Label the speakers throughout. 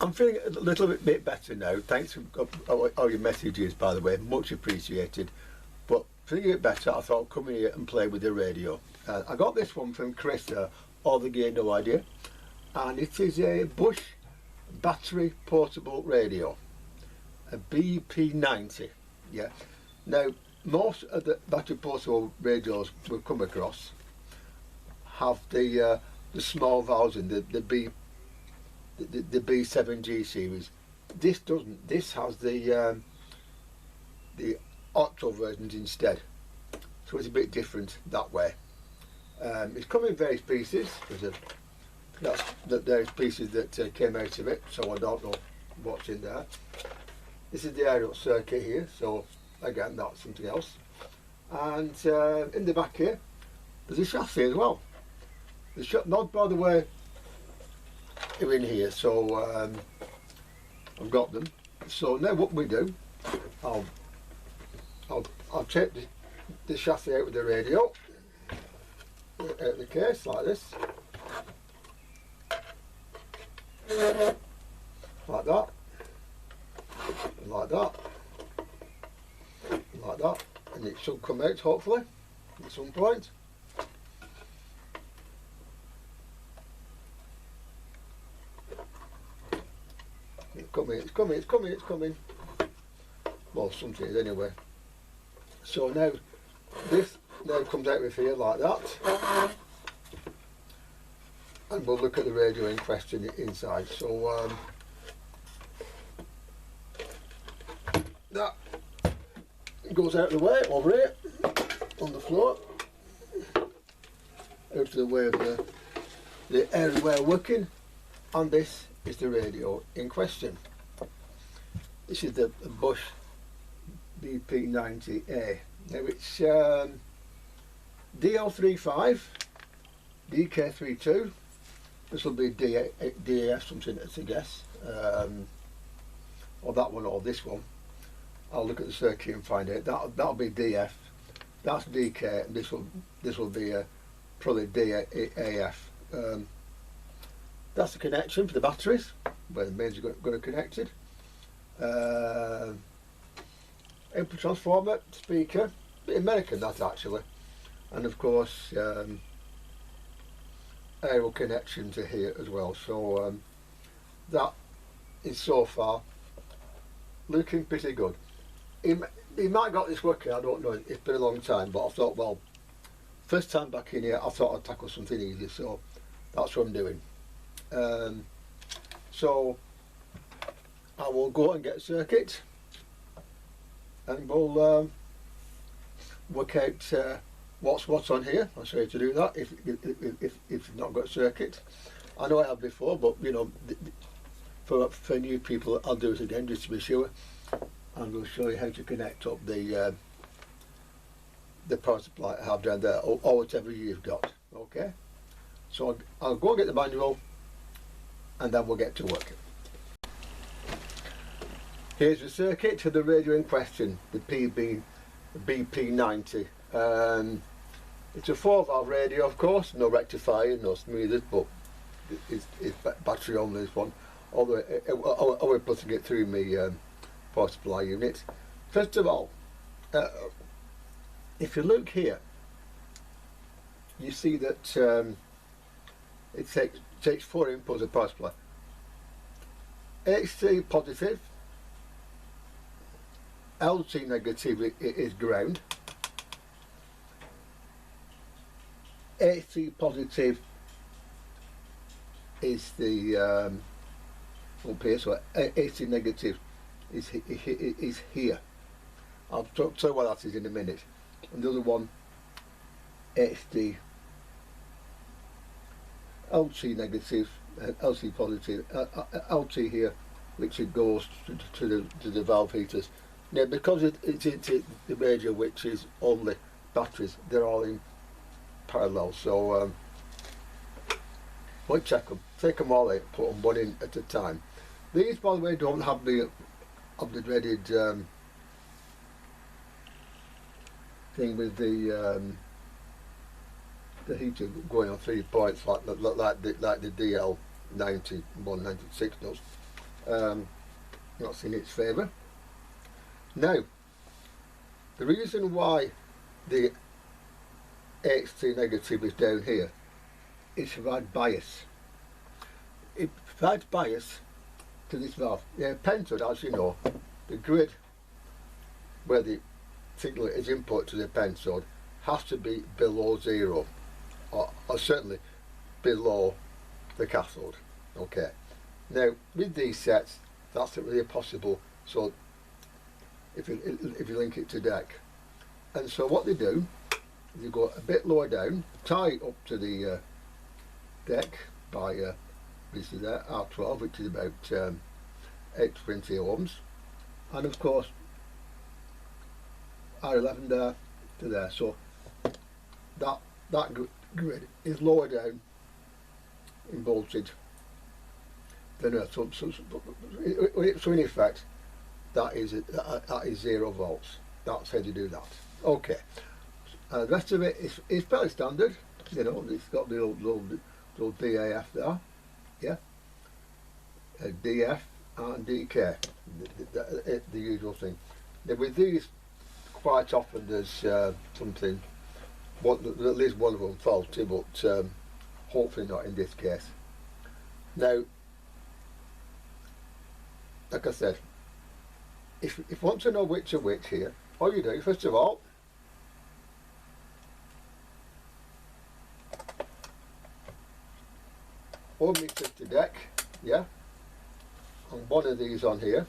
Speaker 1: I'm feeling a little bit better now. Thanks for all your messages, by the way, much appreciated. But feeling a bit better, I thought I'd come here and play with the radio. I got this one from Chris, All the Gear No Idea, and it is a Bush battery portable radio, a BP90. Yeah. Now, most of the battery portable radios we've come across have the small valves in the B7G series. This doesn't. This has the octo versions instead, so it's a bit different that way. It's come in various pieces. There's pieces that came out of it, so I don't know what's in there. This is the aerial circuit here, so again that's something else. And in the back here there's a chassis as well. The not by the way are in here, so I've got them. So now what we do, I'll take the chassis out with the radio, out of the case like this, like that, and like that, and like that, and it should come out hopefully at some point. It's coming. Well, something is anyway. So now, this now comes out with here like that. And we'll look at the radio in question inside. So, that goes out of the way over here, on the floor. Out of the way of the area we're working. And this is the radio in question. This is the Bush BP90A. Now it's DL35, DK32. This will be DAF something to guess, or that one or this one. I'll look at the circuit and find out. That'll be DF. That's DK, and this will be probably DAF. That's the connection for the batteries, where the mains are going to connect it. Input transformer, speaker, bit American that actually, and of course aerial connection to here as well. So that is so far looking pretty good. He might got this working, I don't know, it's been a long time, but I thought, well, first time back in here, I thought I'd tackle something easy, so that's what I'm doing. So I will go and get a circuit and we'll work out what's on here. I'll show you to do that if you've not got a circuit. I know I have before, but you know, for new people I'll do it again just to be sure, and we'll show you how to connect up the power supply I have down there, or whatever you've got. Okay, so I'll go and get the manual and then we'll get to work. Here's the circuit to the radio in question, the BP90. It's a 4-valve radio, of course, no rectifier, no smoothers, but it's battery on this one. Although I will putting it through my power supply unit. First of all, if you look here, you see that it takes 4 inputs of power supply. AC positive, LC negative is ground, AC positive is the up here, so AC negative is here. I'll tell you what that is in a minute. And the other one, HD LC negative, LC positive, LT here, which it goes to the valve heaters. Now, because it's the radio, which is only batteries, they're all in parallel. So we'll check them, take them all out, put them one in at a time. These, by the way, don't have the dreaded thing with the heater going on 3 points like the DL90 196 does. Not in its favour. Now, the reason why the HT negative is down here is to provide bias. It provides bias to this valve. Yeah, pen stud, as you know, the grid where the signal is input to the pen stud has to be below 0, or certainly below the cathode. Okay. Now with these sets, that's not really possible. So if you link it to deck, and so what they do is you go a bit lower down, tie it up to the deck by this is there R12, which is about 820 ohms, and of course R11 there to there. So that grid is lower down in voltage than Earth. So in effect, that is 0 volts. That's how you do that. Okay. The rest of it is fairly standard. You know, it's got the old DAF there, yeah, DF and DK, the usual thing. Now with these, quite often there's something, at least one of them faulty, but hopefully not in this case. Now, like I said, if you want to know which are which here, all you do, first of all, ohm meter to deck, yeah, and one of these on here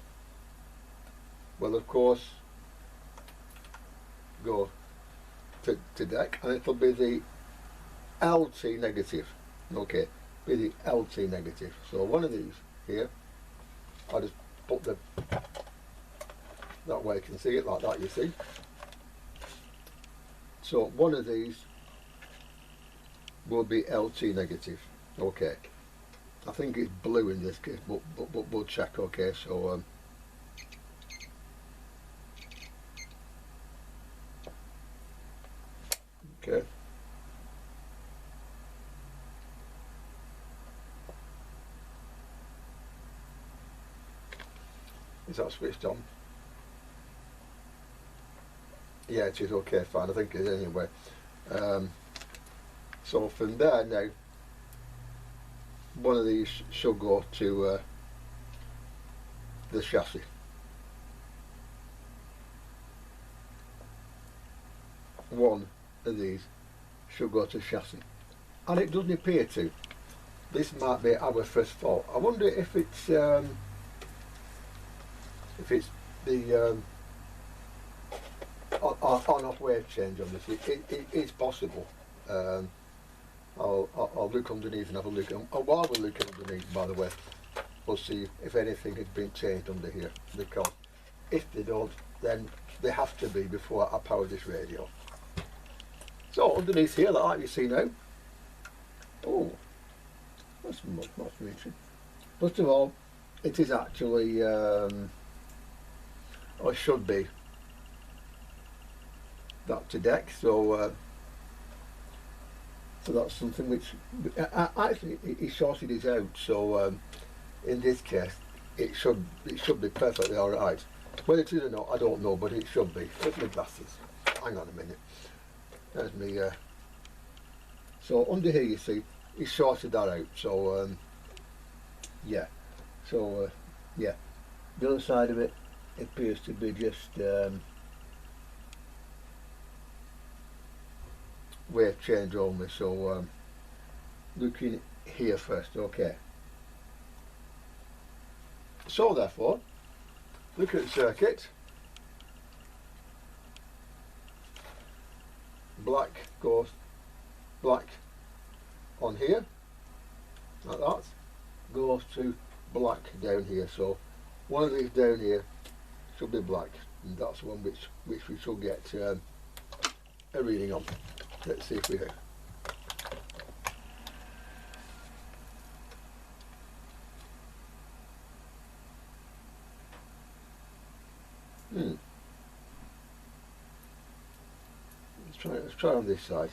Speaker 1: will of course go to deck, and it'll be the LT negative. Okay, be the LT negative. So one of these here, I'll just put that way you can see it like that, you see. So one of these will be LT negative. Okay, I think it's blue in this case, but we'll check. Okay, so okay. Is that switched on? Yeah, it is. Okay, fine. I think it is anyway. So from there now, one of these should go to the chassis. One of these should go to chassis, and it doesn't appear to. This might be our first fault. I wonder if it's the on-off wave change on this. It's possible. I'll look underneath and have a look. And while we're looking underneath, by the way, we'll see if anything has been changed under here. Because if they don't, then they have to be before I power this radio. So underneath here, like you see now. Oh, that's interesting. First of all, it is actually, or it should be, that to deck. So that's something which actually he sorted it out. So in this case, it should be perfectly all right. Whether it is or not, I don't know, but it should be. Look at my glasses. Hang on a minute. There's me. So under here, you see, he sorted that out. So yeah. So yeah, the other side of it appears to be just wave change only. So looking here first. Okay. So therefore, look at the circuit. Black goes black on here, like that, goes to black down here. So one of these down here should be black, and that's one which we should get a reading on. Let's see if we do. Let's try on this side.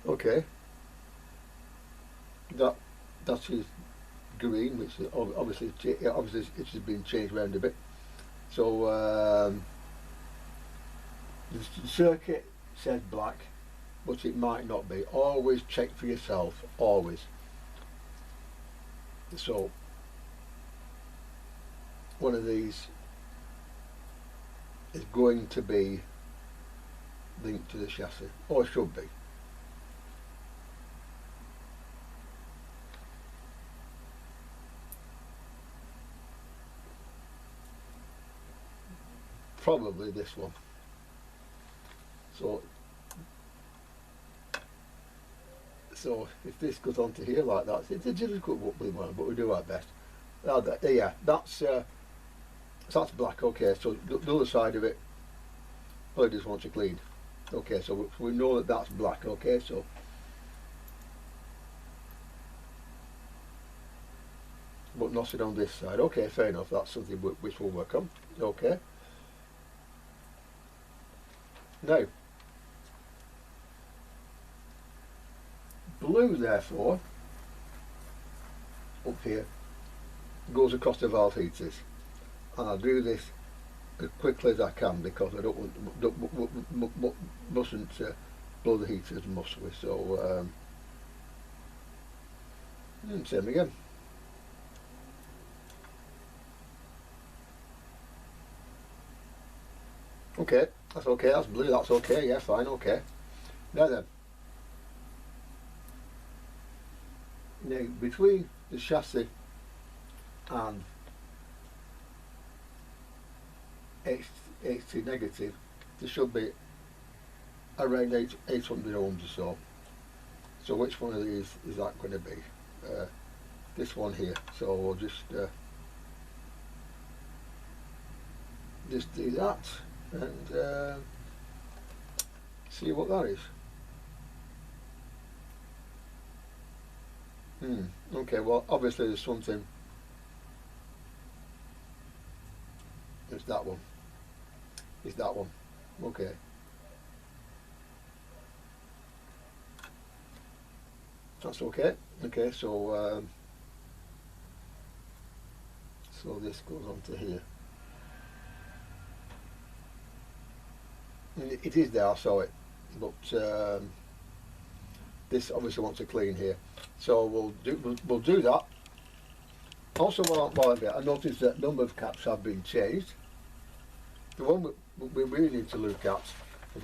Speaker 1: Okay, that is green, which is obviously it has been changed around a bit. So the circuit says black, but it might not be. Always check for yourself, always. So one of these is going to be linked to the chassis, or should be. Probably this one. So if this goes onto here like that, it's a difficult one, but we do our best. Yeah, that's black. Okay, so the other side of it, I just want to clean. Okay, so we know that that's black. Okay, so but nothing on this side. Okay, fair enough. That's something which we'll work on. Okay. Now, blue, therefore, up here, goes across the valve heaters, and I'll do this as quickly as I can because I mustn't blow the heaters muscly. So same again. Okay, that's okay. That's blue. That's okay. Yeah, fine. Okay. Now then. Now, between the chassis and HT negative, there should be around 800 ohms or so. So which one of these is that going to be? This one here. So we'll just do that and see what that is. Okay, well obviously there's something. It's that one. It's that one. Okay. That's okay. Okay, so so this goes on to here. And it is there, I saw it, but this obviously wants to clean here. So we'll do that. Also, while I'm there, I noticed that a number of caps have been changed. The one we really need to look at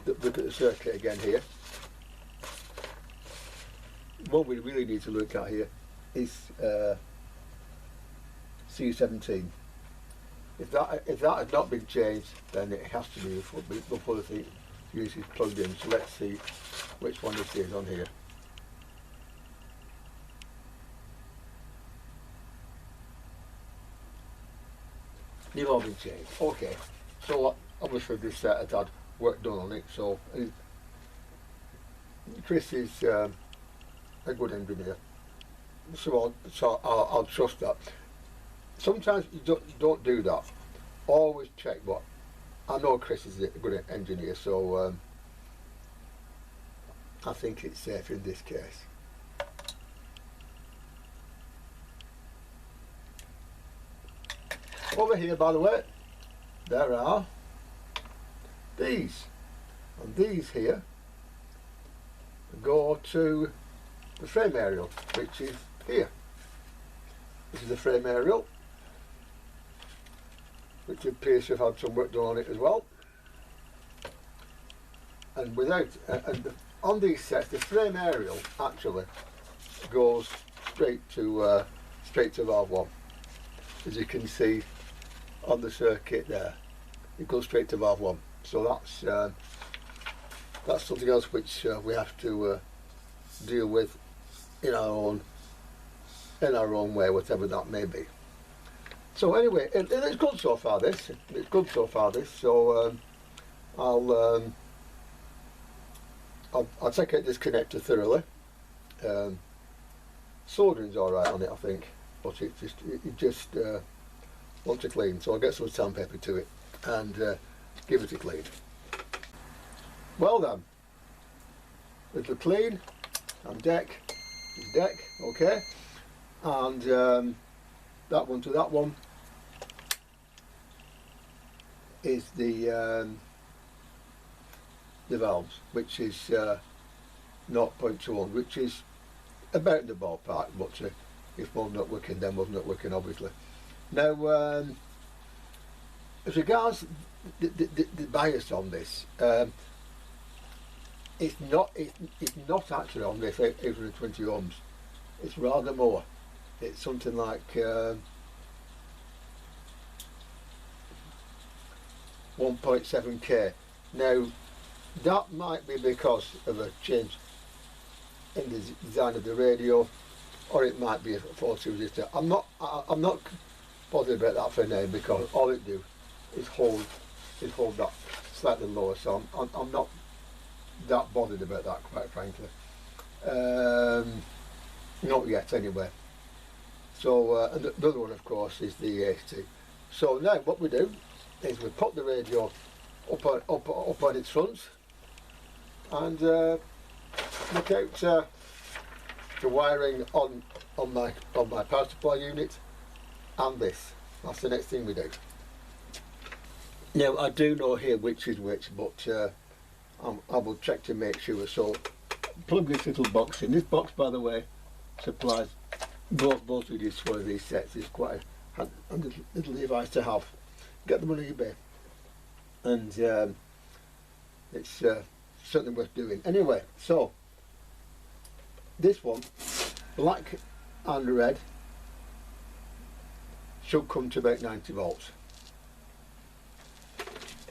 Speaker 1: the circuit again here. What we really need to look at here is C17. If that has not been changed, then it has to be before the thing usually plugged in. So let's see which one this is on here. They've all been changed. Okay, so obviously this set has had work done on it. So Chris is a good engineer, so I'll trust that. Sometimes you don't do that. Always check. But I know Chris is a good engineer, so I think it's safe in this case. Over here, by the way, there are these, and these here go to the frame aerial, which is here. This is the frame aerial, which appears to have had some work done on it as well. And on these sets, the frame aerial actually goes straight to valve 1, as you can see on the circuit there. It goes straight to valve 1. So that's something else which we have to deal with in our own way, whatever that may be. So anyway, it's good so far. It's good so far. So I'll check out this connector thoroughly. Soldering's all right on it, I think, but it just wants to clean. So I'll get some sandpaper to it and give it a clean. Well then, it'll clean. and deck is deck, okay, and that one to that one is the valves, which is 0.21, which is about the ballpark, but if one's not working, then one's not working, obviously. Now, as regards the bias on this, it's not actually on this 820 ohms. It's rather more. It's something like 1.7k. Now, that might be because of a change in the design of the radio, or it might be a faulty resistor. I'm not bothered about that for now, because all it do is hold that slightly lower. So I'm not that bothered about that, quite frankly. Not yet, anyway. So and the other one, of course, is the AST. So now what we do is we put the radio up on its front, and look out the wiring on my power supply unit, and this. That's the next thing we do. Now, I do know here which is which, but I will check to make sure. So plug this little box in. This box, by the way, supplies both voltages for these sets. It's quite a little device to have. Get them on eBay, and it's certainly worth doing. Anyway, so this one, black and red, should come to about 90 volts.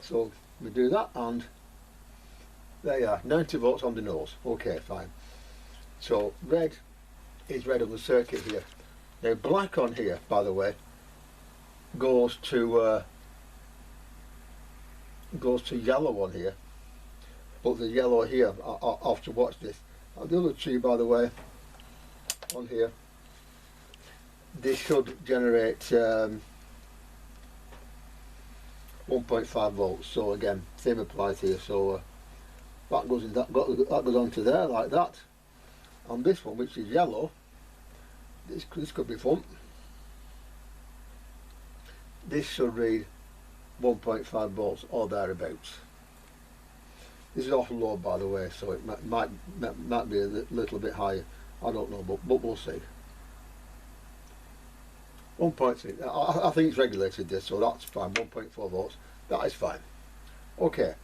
Speaker 1: So we do that, and there you are, 90 volts on the nose. Okay, fine. So red is red on the circuit here. Now black on here, by the way, goes to yellow on here, but the yellow here, I'll have to watch this. And the other two, by the way, on here, this should generate 1.5 volts. So again, same applies here. So that goes in that goes onto there like that. And this one, which is yellow, this could be fun. This should read 1.5 volts or thereabouts. This is awful low, by the way, so it might be a little bit higher. I don't know, but we'll see. 1.3. I think it's regulated this, so that's fine. 1.4 volts. That is fine. Okay,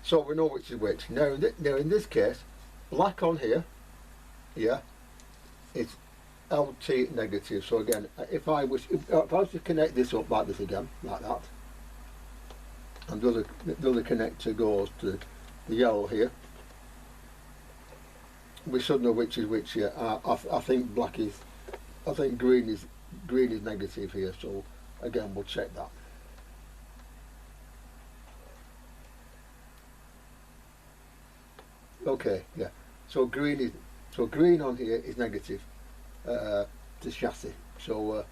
Speaker 1: so we know which is which. Now in this case, black on here, it's LT negative. So again, if I was to connect this up like this again, like that, and the other connector goes to the yellow here, we should know which is which here. I think green is negative here. So again, we'll check that. Okay, yeah. So green on here is negative to chassis. So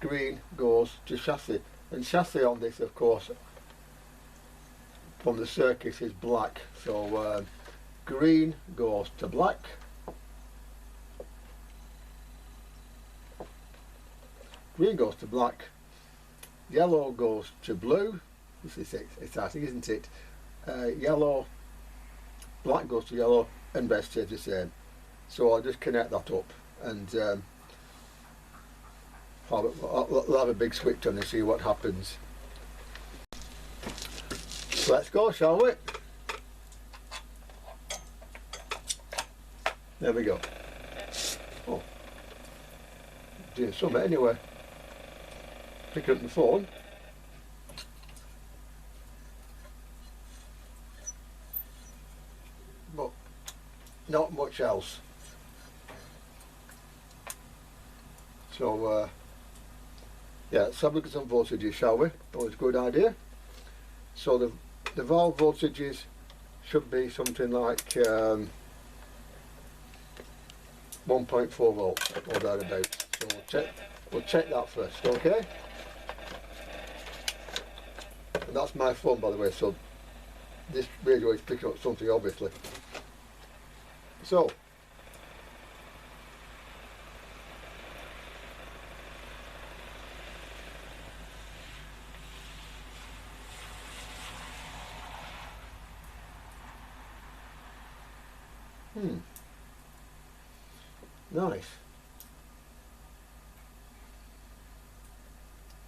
Speaker 1: green goes to chassis, and chassis on this, of course, from the circuit is black. So green goes to black, green goes to black, yellow goes to blue. This is exciting, isn't it? Black goes to yellow, and red stays the same. So I'll just connect that up, and I'll have a big switch on and see what happens. Let's go, shall we? There we go. Oh, doing something anyway. Pick up the phone. But not much else. So yeah, let's have a look at some voltages, shall we? Always a good idea. So the valve voltages should be something like 1.4 volts or thereabouts. So we'll check that first, okay? And that's my phone, by the way, so this radio is picking up something, obviously. So Nice.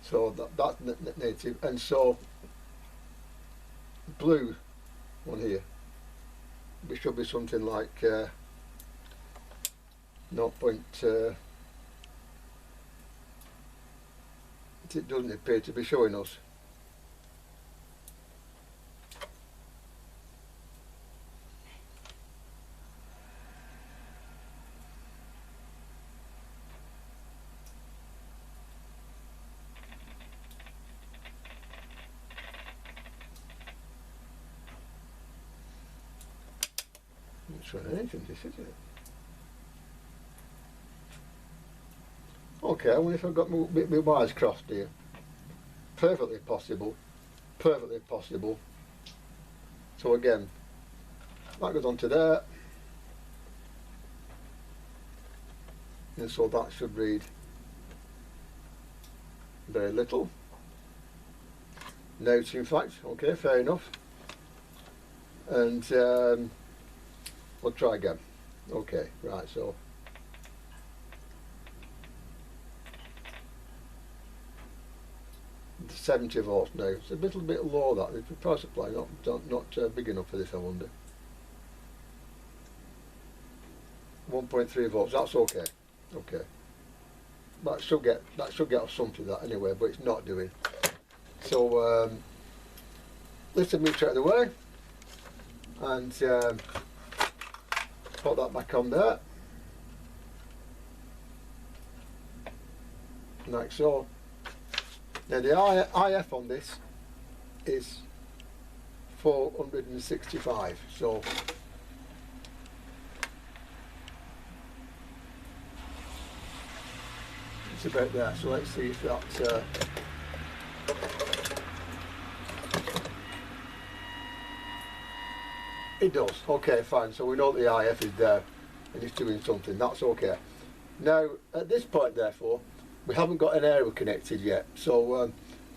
Speaker 1: So that's native, and so blue one here, which should be something like 0. It doesn't appear to be showing us. It's not anything, this, is it? Okay, I wonder if I've got my wires crossed here. Perfectly possible. Perfectly possible. So again, that goes onto there. And so that should read very little. Notes, in fact. Okay, fair enough. And we'll try again. Okay, right, so the 70 volts now. It's a little bit low, that. The power supply not big enough for this, I wonder. 1.3 volts, that's okay. Okay. That should get us something, that anyway, but it's not doing. So let's move out of the way and put that back on there, like so. Now the IF on this is 465, so it's about there. So let's see if that it does. Okay, fine. So we know the IF is there and it's doing something. That's okay. Now at this point, therefore, we haven't got an aerial connected yet, so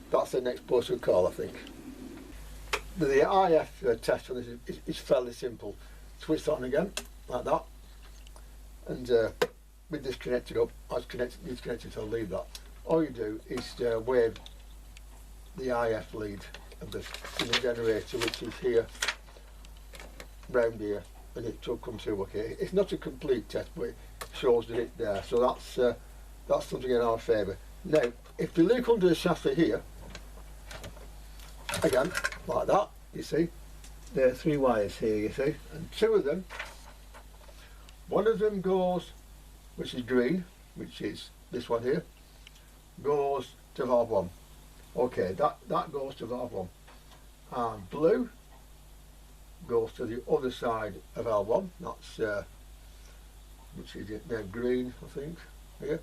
Speaker 1: that's the next port of call, I think. The IF test on this is fairly simple. Switch that on again, like that, and with this connected up, as disconnected, so I'll leave that. All you do is wave the IF lead of the generator, which is here, round here, and it should come through okay. It's not a complete test, but it shows that it's there, so that's something in our favour. Now, if we look under the chassis here, again, like that, you see, there are 3 wires here, you see, and 2 of them, one of them goes, which is green, which is this one here, goes to valve 1. Okay, that goes to valve 1. And blue goes to the other side of valve 1, that's, which is it now, green, I think, here.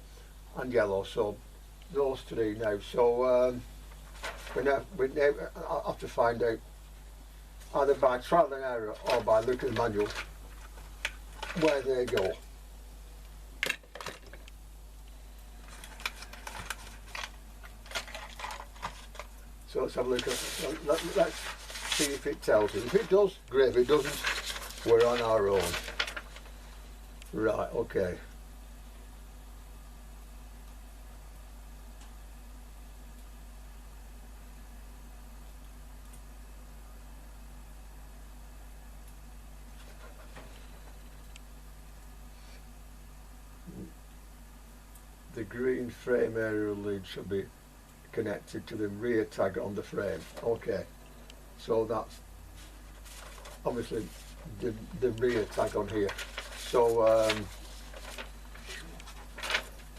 Speaker 1: And yellow, so those 3 now. So we now have to find out, either by trial and error or by looking at the manual, where they go. So let's have a look at, let's see if it tells us. If it does, great. If it doesn't, we're on our own. Right, okay. The green frame aerial lead should be connected to the rear tag on the frame. Okay, so that's obviously the rear tag on here. So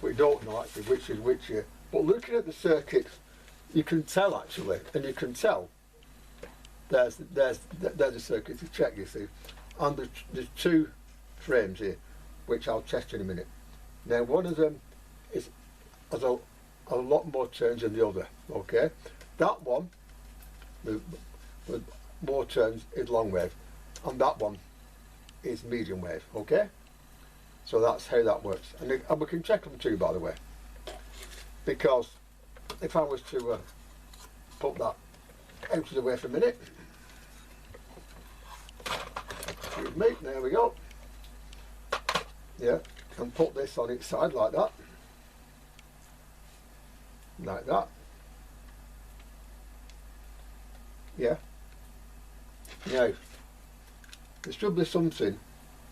Speaker 1: we don't know actually which is which here, but looking at the circuit, you can tell actually, and you can tell there's a circuit to check, you see, and there's 2 frames here, which I'll test in a minute. Now one of them has a lot more turns than the other. Okay, that one with more turns is long wave, and that one is medium wave. Okay, so that's how that works, and we can check them too, by the way, because if I was to put that out of the way for a minute, excuse me, there we go. Yeah, and put this on its side like that. Like that. Yeah. Now, there should be something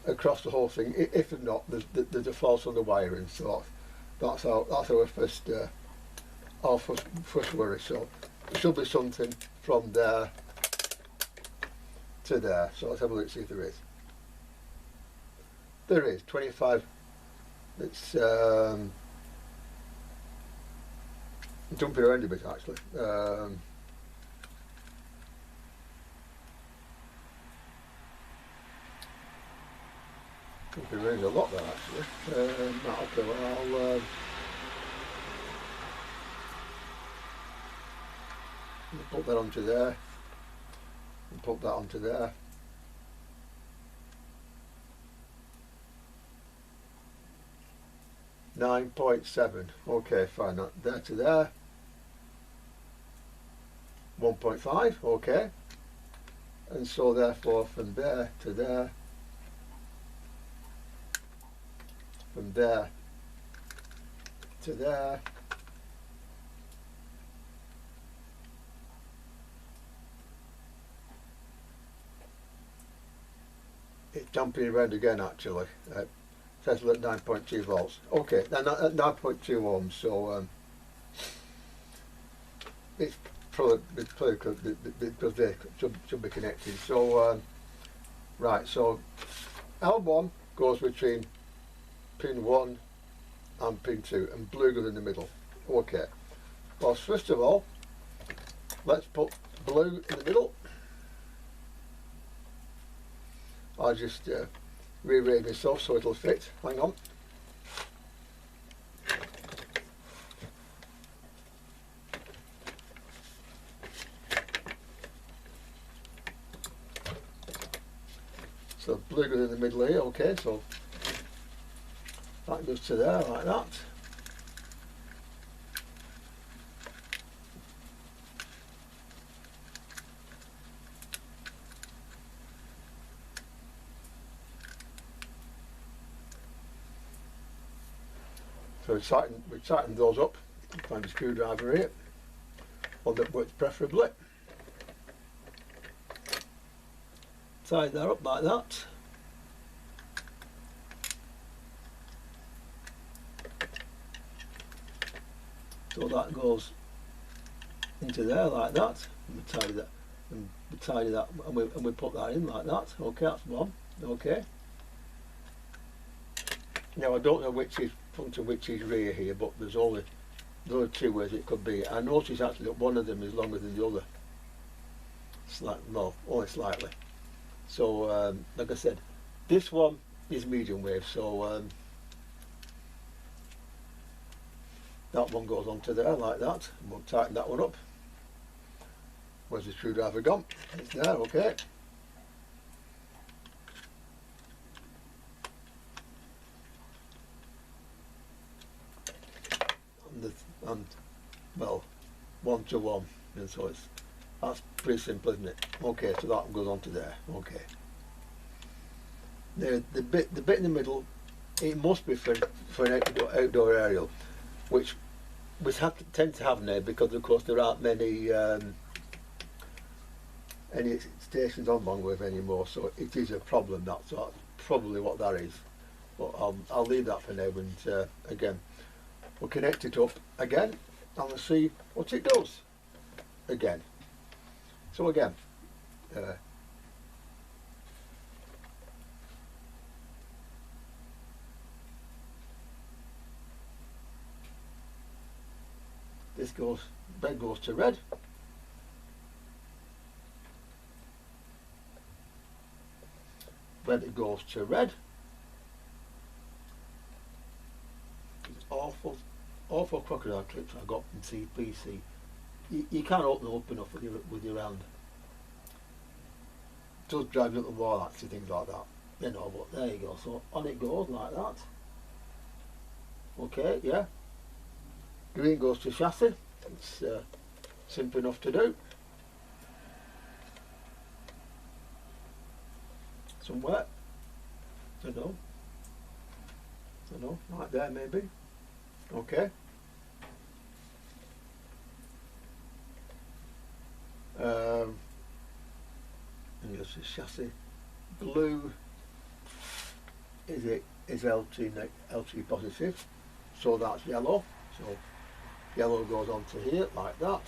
Speaker 1: across the whole thing. If not, there's a fault on the wiring. So that's our first worry. So there should be something from there to there. So let's have a look, see if there is. There is 25. It's jumping around a bit actually. Jumping around a lot there actually. Okay, well I'll put that onto there. And put that onto there. .7. Okay, fine. That there to there. 1.5. Okay. And so therefore from there to there. From there to there. It's jumping around again actually. Says at 9.2 volts. Okay, then at 9.2 ohms, so it's probably because they should be connected. So right, so L1 goes between pin 1 and pin 2, and blue goes in the middle. Okay. Well, first of all, let's put blue in the middle. I'll just rearrange myself so it'll fit. Hang on. So blue goes in the middle here. Okay, so that goes to there like that. So we tighten those up. Find a screwdriver here, one that works preferably. Tie that up like that. So that goes into there like that. And we tidy that, and we tidy that, and we put that in like that. Okay, that's one. Okay. Now I don't know which is front and which is rear here, but there's only two ways it could be. I notice actually that one of them is longer than the other. No, only slightly. So like I said, this one is medium wave, so that one goes onto there like that. And we'll tighten that one up. Where's the screwdriver gone? It's there, okay. And well, 1 to 1, and so that's pretty simple, isn't it? Okay, so that one goes onto there. Okay. Now the bit in the middle, it must be for an outdoor aerial, which we tend to have now because of course there aren't many any stations on longwave anymore, so it is a problem. That's probably what that is. But I'll leave that for now, and again, we'll connect it up again and we'll see what it does again. So again, red goes to red. Red goes to red. Awful crocodile clips I got from CPC. You can't open them up enough with your hand. It does drive you up the wall actually, things like that. You know, but there you go. So on it goes like that. Okay, yeah. Green goes to chassis. It's simple enough to do. Somewhere. I don't know. I don't know, right there maybe. Okay. And this is chassis. Blue is LT positive, so that's yellow. So yellow goes onto here like that.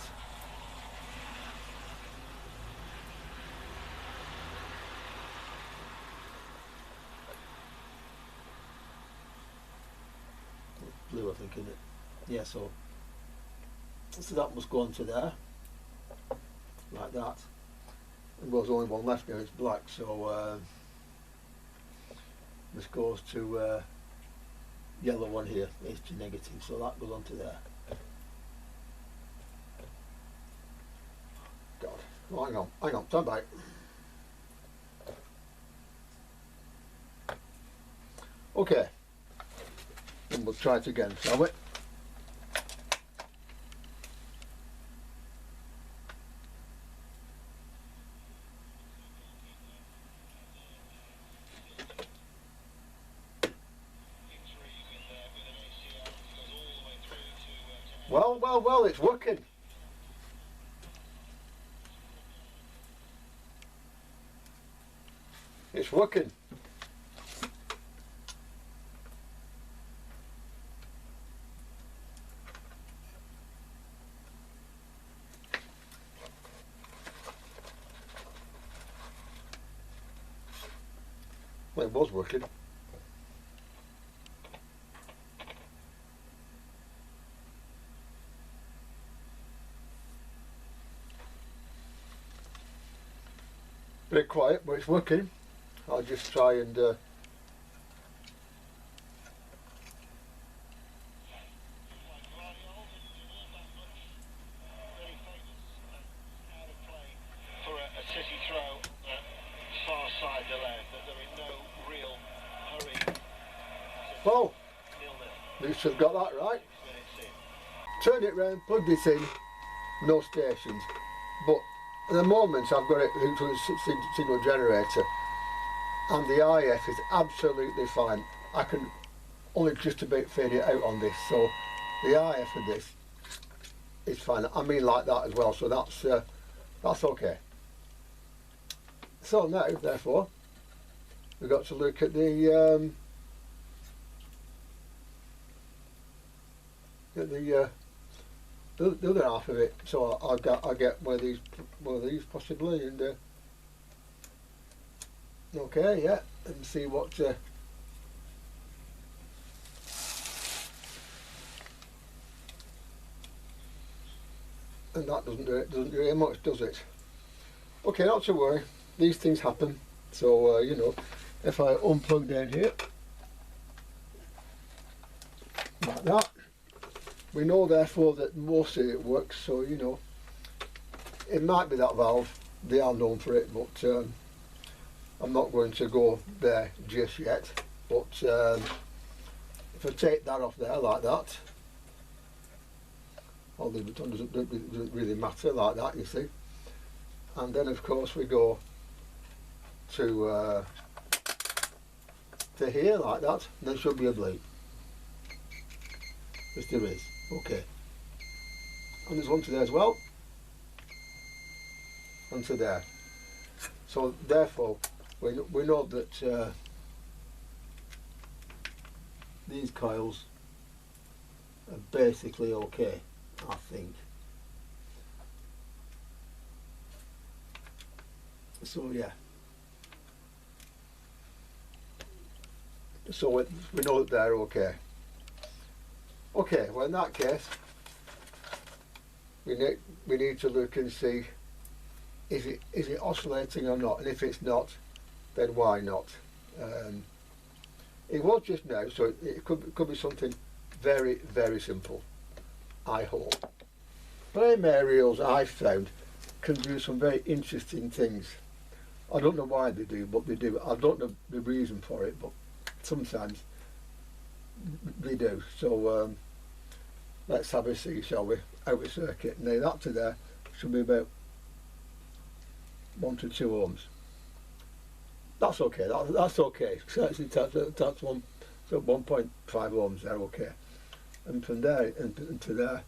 Speaker 1: Blue, I think, isn't it? Yeah, so that must go onto there, like that. And there's only one left now, it's black, so this goes to yellow one here, H2 negative, so that goes onto there. God, oh, hang on, stand by. Okay, and we'll try it again, shall we? Well, it's working. It's working. Well, it was working. Bit quiet, but it's working. I'll just try and
Speaker 2: city throw far side the left, but there is no real hurry.
Speaker 1: oh, you should have got that right. Turn it round, plug this in, no stations. But at the moment I've got it hooked to a single generator and the IF is absolutely fine. I can only just about fade it out on this, so the IF of this is fine. I mean like that as well, so that's okay. So now, therefore, we've got to look at the other half of it. So I'll get one of these possibly, and okay, yeah, and see what. And that doesn't do very much, does it? Okay, not to worry. These things happen. So you know, if I unplug down here like that, we know therefore that most of it works. So you know, it might be that valve. They are known for it, but I'm not going to go there just yet. But if I take that off there like that, all the button doesn't really matter like that, you see. And then of course we go to here like that, and there should be a bleed. Yes, there is. Okay. And there's one to there as well. And to there. So therefore we know that these coils are basically okay, I think. So yeah. So we know that they're okay. Okay, well in that case, we need to look and see is it oscillating or not, and if it's not, then why not? It was just now, so it could be something very, very simple, I hope. Flame aerials, I've found, can do some very interesting things. I don't know why they do, but they do. I don't know the reason for it, but sometimes they do. So let's have a see, shall we? Out of circuit. Now that to there should be about 1 to 2 ohms. That's okay. That's okay. So actually, that's one So 1.5 ohms there, okay. And from there into there,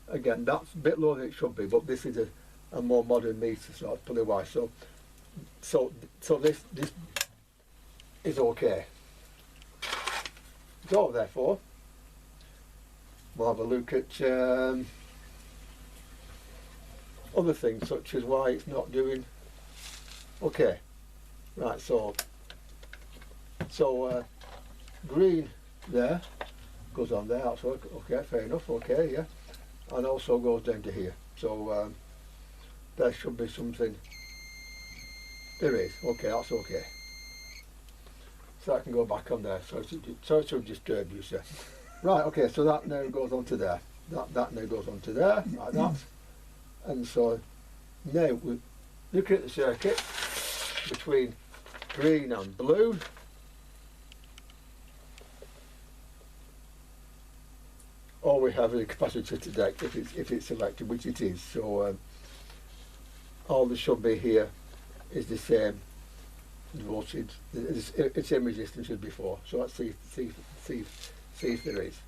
Speaker 1: again, that's a bit lower than it should be, but this is a more modern meter, so that's probably why. So this is okay. So therefore, we'll have a look at other things, such as why it's not doing okay. Right, so green there goes on there, that's okay, fair enough, okay, yeah, and also goes down to here. So there should be something. There is, okay, that's okay. So I can go back on there, so it should disturb you, sir. Right, okay, so that now goes on to there. That now goes on to there, like that. And so now we look at the circuit between green and blue. All we have is a capacitor to detect if it's selected, which it is. So all that should be here is the same voltage, the same resistance as before. So let's see if there is.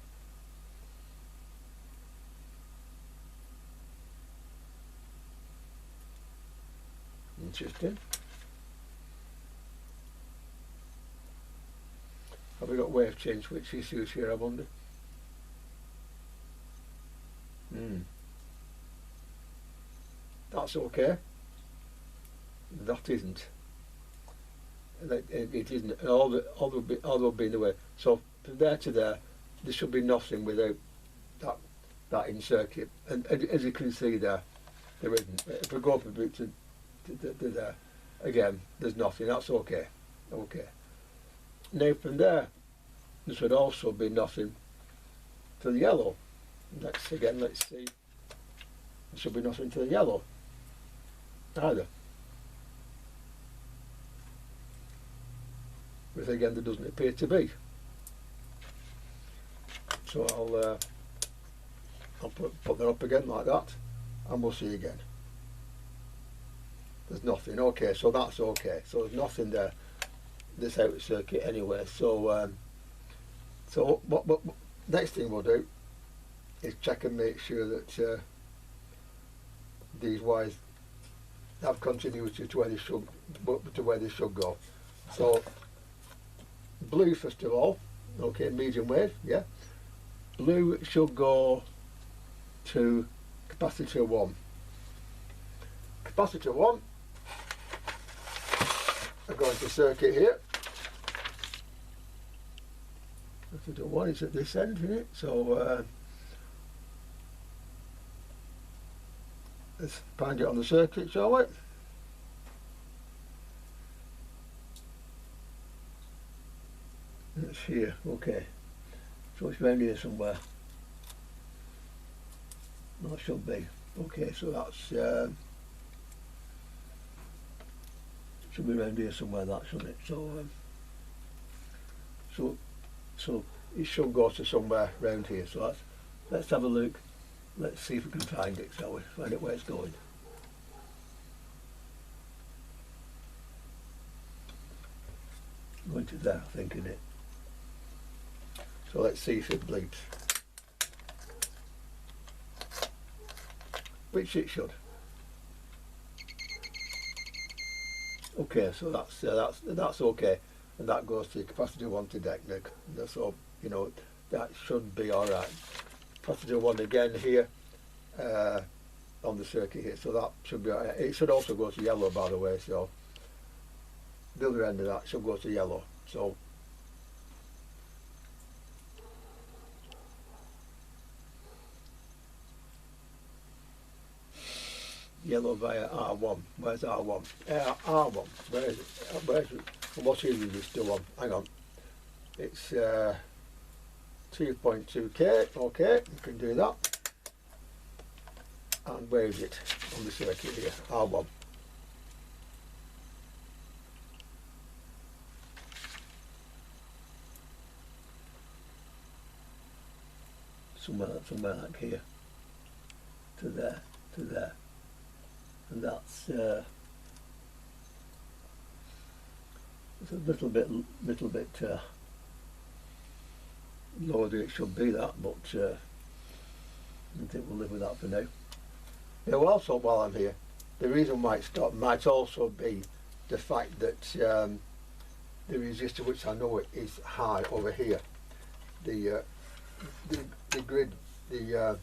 Speaker 1: Interesting. Have we got wave change switch issues here, I wonder? That's okay. That isn't. It isn't. All will be in the way. So from there to there should be nothing without that in circuit. And as you can see there isn't. If we go up a bit to there, again, there's nothing. That's okay. Okay. Now from there should also be nothing to the yellow. Let's see. There should be nothing to the yellow either. Which again there doesn't appear to be. So I'll put that up again like that, and we'll see again. There's nothing. Okay, so that's okay. So there's nothing there that's out of circuit anyway. So what next thing we'll do is check and make sure that these wires have continuity to where they should go. So blue first of all, okay, medium wave, yeah. Blue should go to capacitor 1. Capacitor 1 are going to circuit here. Capacitor 1 is at this end, isn't it? So let's find it on the circuit, shall we? It's here, okay. So it's round here somewhere. That should be. Okay, so that's should be round here somewhere, that shouldn't it? So it should go to somewhere round here. So let's have a look. Let's see if we can find it, shall we? Find out where it's going. Going to there, I think, isn't it? So let's see if it blinks. Which it should. Okay, so that's okay, and that goes to capacitor 1 to deck. So you know that should be all right. Capacitor 1 again here on the circuit here, so that should be all right. It should also go to yellow, by the way. So the other end of that should go to yellow. So yellow via R1. Where's R1? R1. Where is it? Where's it? What is it still on? Hang on. It's 2.2k. Okay, you can do that. And where is it on the circuit here? R1. Somewhere like here. To there. To there. And that's it's a little bit lower than it should be, that, but I think we'll live with that for now. Now also, while I'm here, the reason why it stopped might also be the fact that the resistor, which I know it is high over here, the grid, the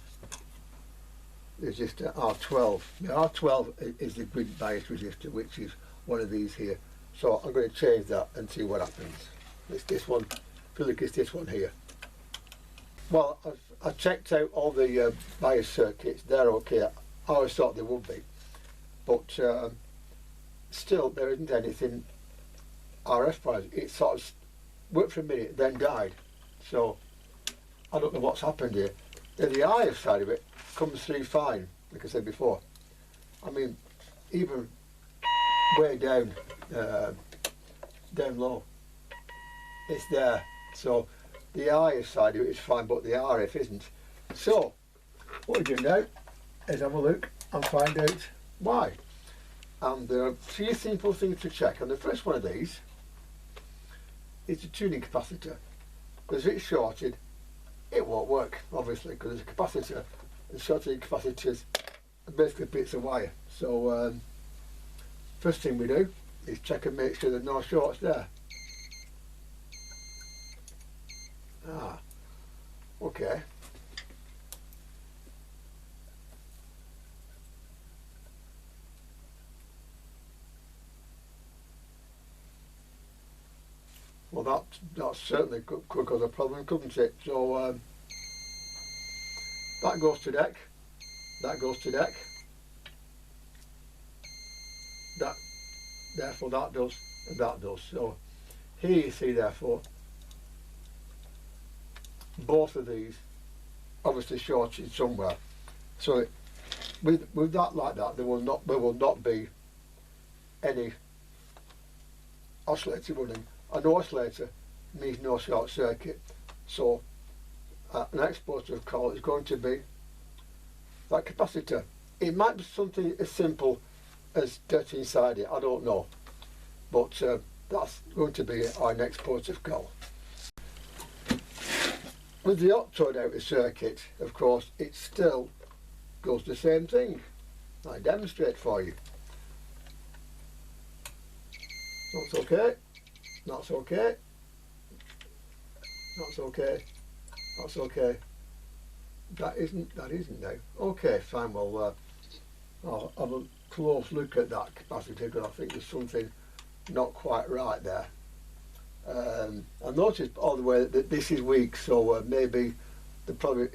Speaker 1: resistor R12. The R12 is the grid bias resistor, which is one of these here. So I'm going to change that and see what happens. It's this one. I feel like it's this one here. Well, I checked out all the bias circuits. They're okay. I always thought they would be, but still there isn't anything RF wise. It sort of worked for a minute, then died. So I don't know what's happened here. Now, the RF side of it comes through fine, like I said before. I mean, even way down low, it's there. So the RF side of it is fine, but the RF isn't. So what we do now is have a look and find out why. And there are three simple things to check. And the first one of these is the tuning capacitor, because if it's shorted, it won't work, obviously, because it's a capacitor, and shorted capacitors are basically bits of wire. So first thing we do is check and make sure there's no shorts there. Ah, okay. Well, that certainly could cause a problem, couldn't it? So that goes to deck, that goes to deck, that, therefore that does, and that does. So here you see, therefore, both of these obviously shorted somewhere. So with that like that, there will not be any oscillator running. An oscillator means no short circuit. So an exporter of call is going to be that capacitor. It might be something as simple as dirt inside it, I don't know, but that's going to be our next port of call. With the octode outer circuit, of course, it still goes the same thing. I demonstrate for you. That's okay. That's okay. That's okay. That's okay. That isn't now. Okay, fine. Well, I'll have a close look at that capacitor, because I think there's something not quite right there. I noticed all the way that this is weak, so maybe the problem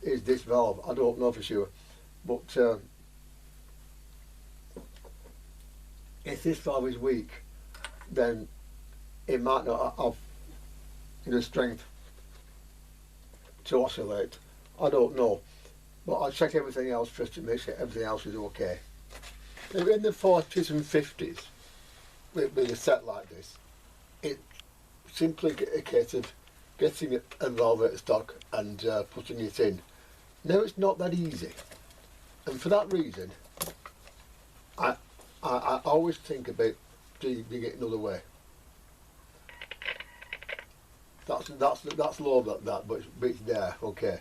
Speaker 1: is this valve. I don't know for sure, but if this valve is weak, then it might not have the strength to oscillate. I don't know, but I'll check everything else first to make sure everything else is okay. Now, in the 40s and 50s, with a set like this, it's simply a case of getting a valve out of stock and putting it in. Now it's not that easy, and for that reason, I always think about doing it another way. That's low like that, but it's there. Okay.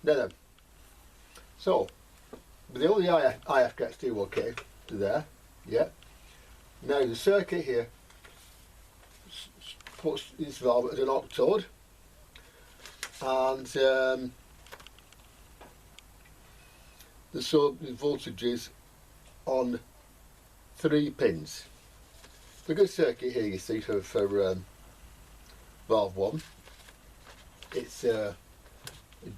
Speaker 1: Now then, so but the only IF gets to okay to there, yeah. Now the circuit here puts this valve as an octode, and the voltages on 3 pins. The good circuit here, you see, for valve 1, it's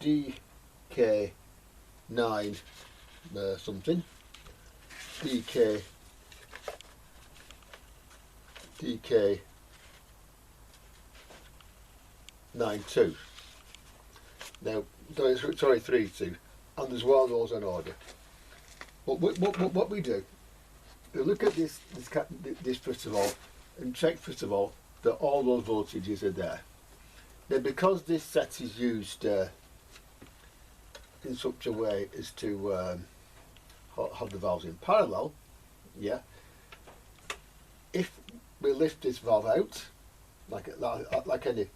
Speaker 1: DK9 something, DK92. Now, sorry, 32, and there's one of those on order. But what we do, we look at this first of all, and check first of all that all those voltages are there. Now, because this set is used in such a way as to have the valves in parallel, yeah. If we lift this valve out, like any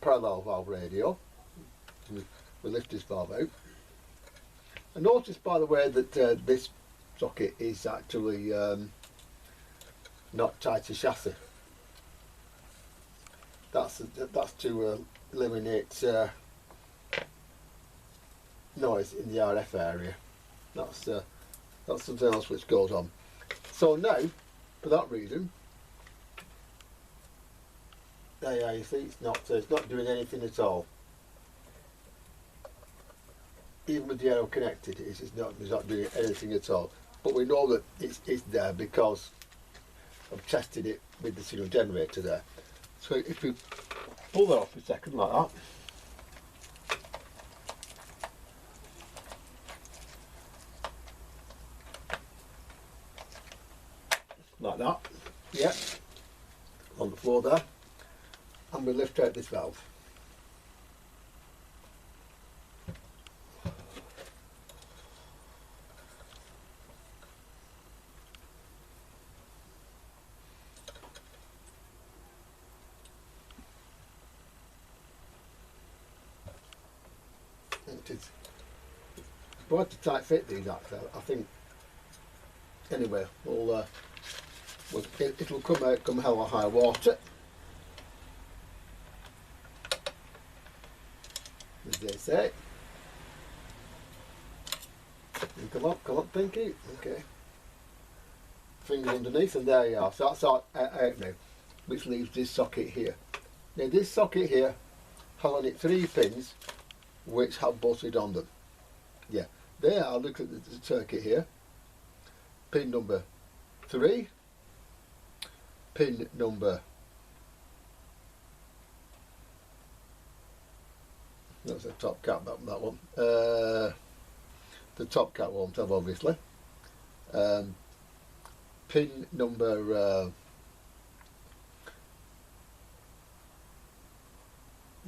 Speaker 1: parallel valve radio. We lift this valve out. And notice, by the way, that this socket is actually not tied to chassis. That's to eliminate noise in the RF area. That's something else which goes on. So now, for that reason, there you see, it's not doing anything at all. Even with the aero connected, it's not doing anything at all. But we know that it's there because I've tested it with the signal generator there. So if we pull that off a second like that, like that, yeah, on the floor there, and we lift out this valve. It is quite a tight fit, these actually, I think. Anyway, it'll come out come hell or high water, as they say. And come on, Pinky. Okay. Fingers underneath, and there you are. So that's out now, which leaves this socket here. Now this socket here has on it 3 pins which have bolted on them. Yeah, there are. Look at the circuit here. Pin number 3, pin number, that's a top cap, that one. The top cap won't have, obviously. Pin number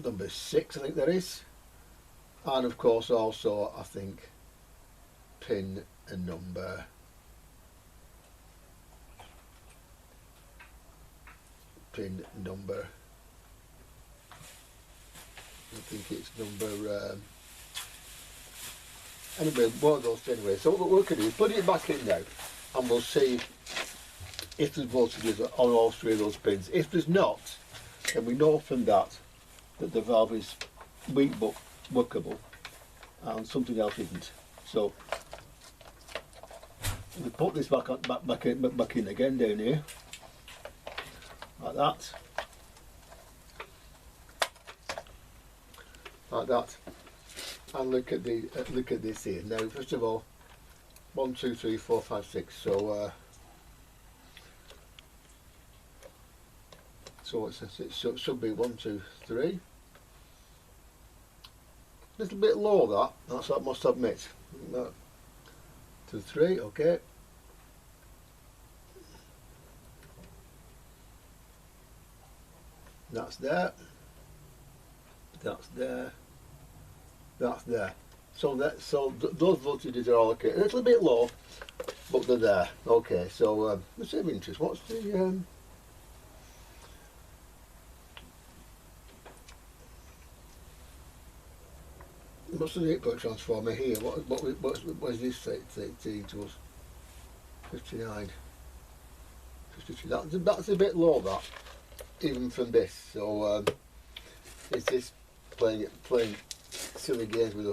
Speaker 1: number 6, I think there is, and of course also I think pin number I think it's number anyway, one of those anyway. So what we're going to do is put it back in now, and we'll see if there's voltages on all 3 of those pins. If there's not, then we know from that the valve is weak but workable, and something else isn't. So we put this back in again down here, like that, and look at this here. Now, first of all, 1, 2, 3, 4, 5, 6. So it should be 1, 2, 3. A little bit low, that's what I must admit. 2, 3, okay. That's there. That's there. That's there. So those voltages are all okay. A little bit low, but they're there. Okay. So let's have interest. What's the what's the input transformer here? What is this saying to us? 59. 52. That's a bit low, that, even from this. So it's just playing silly games with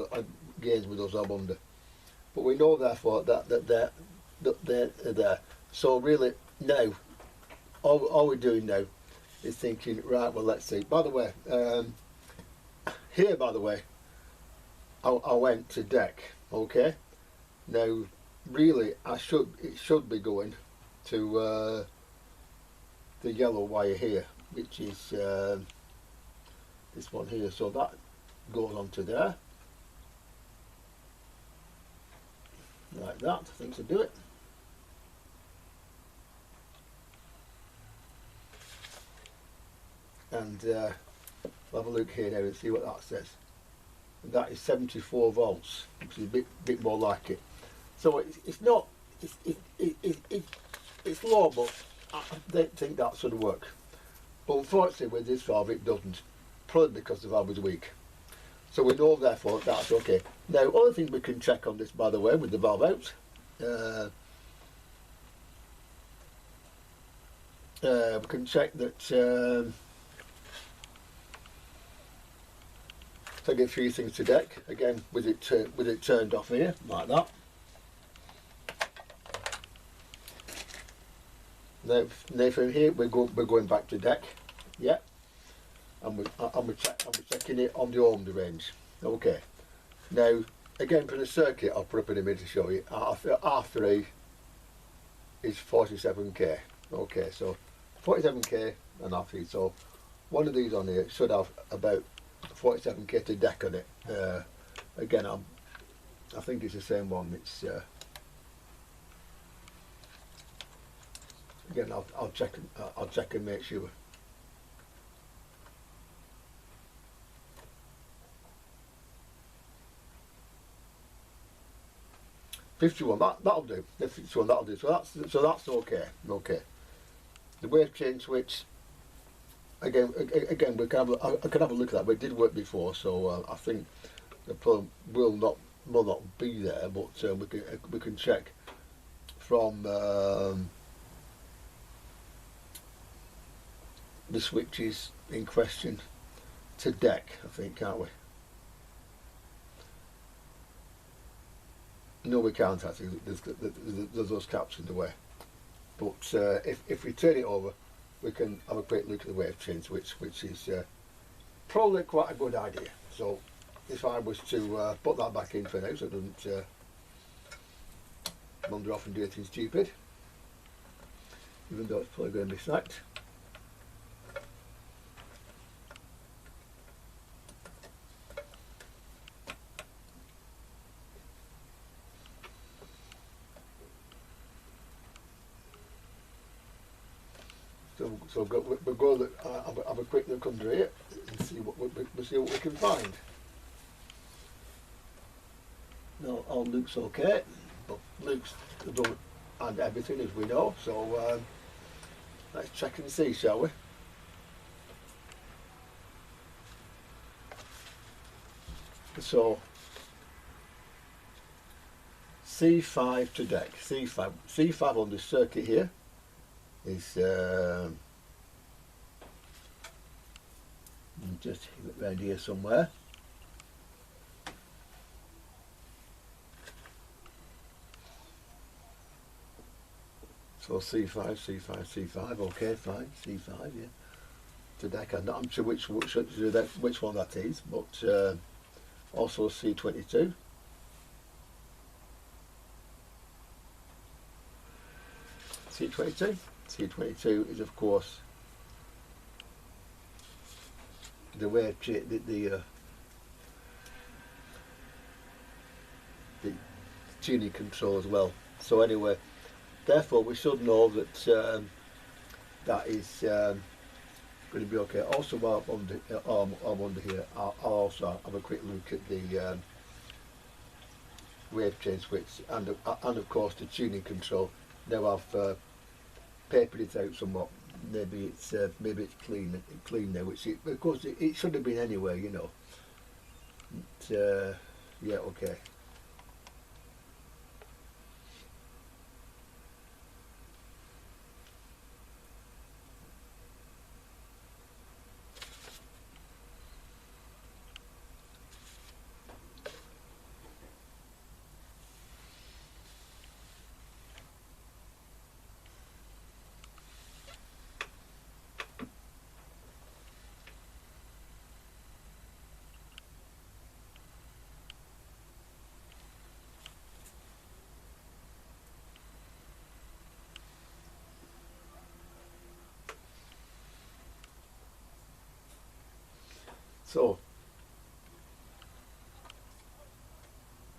Speaker 1: us, I wonder. But we know therefore that they're there. So really now, all we're doing now is thinking, right, well, let's see. By the way, here, by the way, I went to deck. Okay. Now, really, it should be going to the yellow wire here, which is this one here. So that goes on to there, like that. I think to do it. And we'll have a look here now and see what that says. And that is 74 volts, which is a bit more like it. So it's not, it's low, but I don't think that's going to work. But unfortunately with this valve it doesn't. probably because the valve was weak. So we know therefore that's okay. Now, other thing we can check on this, by the way, with the valve out, we can check that take a few things to deck again with it turned off here like that. Now from here we're going back to deck, yeah, and we're checking it on the ohms range. Okay. Now again for the circuit, I'll put up an image to show you. R3 is 47k. Okay, so 47k and R3. So one of these on here should have about 47k to deck on it. Again, I think it's the same one. It's again, I'll check and make sure. '51, that'll do. The 51, that'll do. So that's okay. Okay. The wave change switch. Again, we can have a look at that. But it did work before, so I think the problem will not be there. But we can check from the switches in question to deck, I think, can't we? No, we can't actually. There's those caps in the way. But if we turn it over, we can have a quick look at the wave change switch, which is probably quite a good idea. So if I was to put that back in for now, so it doesn't wander off and do anything stupid, even though it's probably going to be sacked. So we'll go have a quick look under here and see what we can find. No, all Luke's okay, but Luke's done and everything as we know. So let's check and see, shall we? So C5 to deck. C5 on the circuit here is just around here somewhere. So C5, okay, fine, C5, yeah. To deck, I'm not sure which one that is, but also C22. C22 is of course the wave the tuning control as well. So anyway, therefore we should know that that is going to be okay. Also, while I'm under here, I'll also have a quick look at the wave change switch and of course the tuning control. Now I've papered it out somewhat. Maybe it's clean now, which of course it should have been anyway, you know. But, yeah, okay.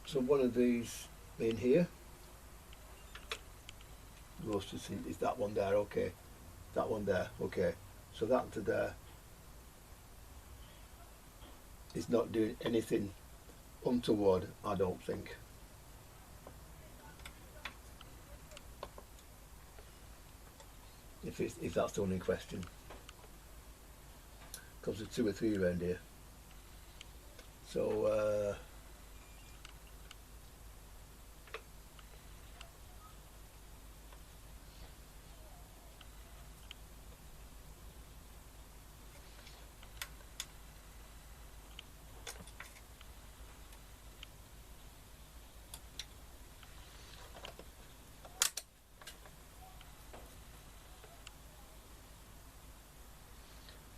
Speaker 1: So one of these in here goes to see, is that one there, okay, that one there, okay, so that to there is not doing anything untoward, I don't think. If that's the only question. because there's 2 or 3 around here. So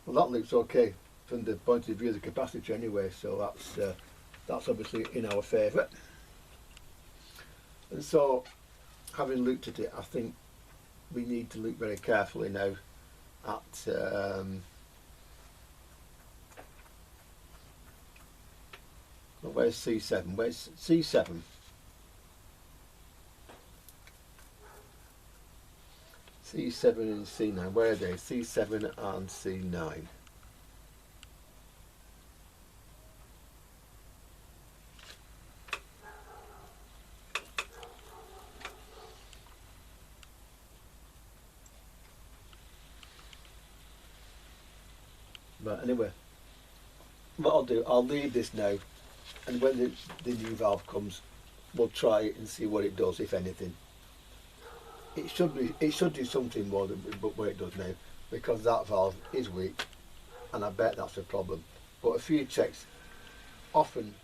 Speaker 1: well, that looks okay from the point of view of the capacitor anyway, so that's obviously in our favour. And so, having looked at it, I think we need to look very carefully now at where's C7? Where's C7? C7 and C9, where are they? C7 and C9. But anyway, what I'll do, I'll leave this now, and when the new valve comes, we'll try it and see what it does, if anything. It should do something more than what it does now, because that valve is weak, and I bet that's a problem. But a few checks often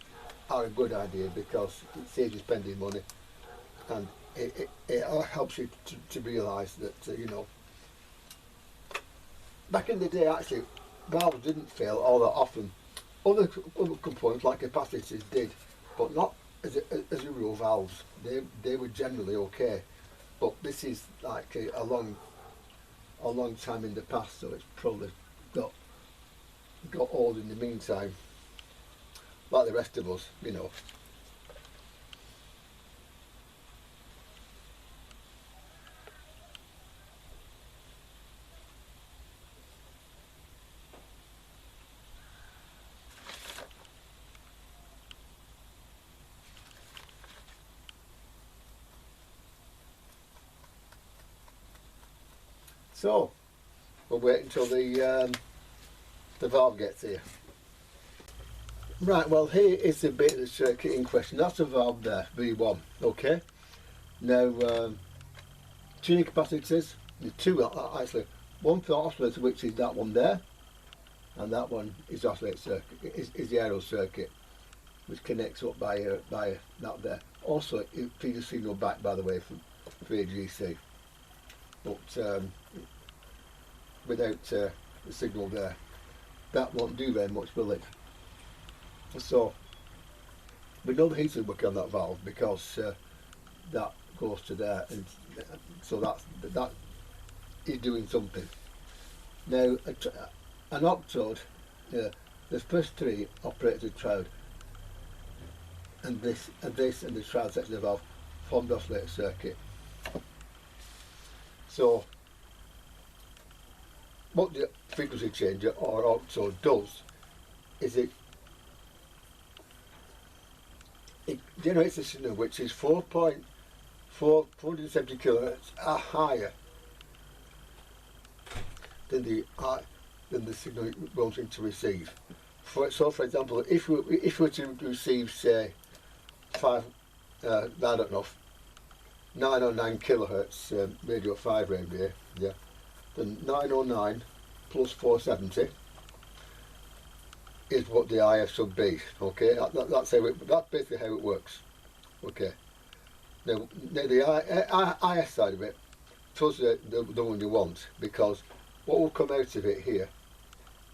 Speaker 1: are a good idea, because it saves you spending money, and it helps you to realise that you know. Back in the day, actually, valves didn't fail all that often. Other components like capacitors did, but not as a rule. Valves they were generally okay. But this is like a long time in the past, so it's probably got old in the meantime, like the rest of us, you know. So we'll wait until the valve gets here. Right, well, here is the bit of the circuit in question. That's the valve there, V1. Okay. Now, tuning capacitors, the two actually. One for oscillator, which is that one there, and that one is oscillator circuit. Is the aero circuit, which connects up by that there. Also, it feeds a signal back, by the way, for AGC. But without the signal there, that won't do very much, will it? So we know the heater will work on that valve, because that goes to there, and so that is doing something. Now an octode, the first 3 operate as a triode, and this and the triode section of the valve form the oscillator circuit. So what the frequency changer or octode does is it generates a signal which is 470 kilohertz higher than the signal it wants to receive. So, for example, if we were to receive, say, 909 kilohertz radio 5 radio, yeah, then 909 plus 470 is what the IF should be. Okay, that's basically how it works. Okay. Now the IF side of it tells you the one you want, because what will come out of it here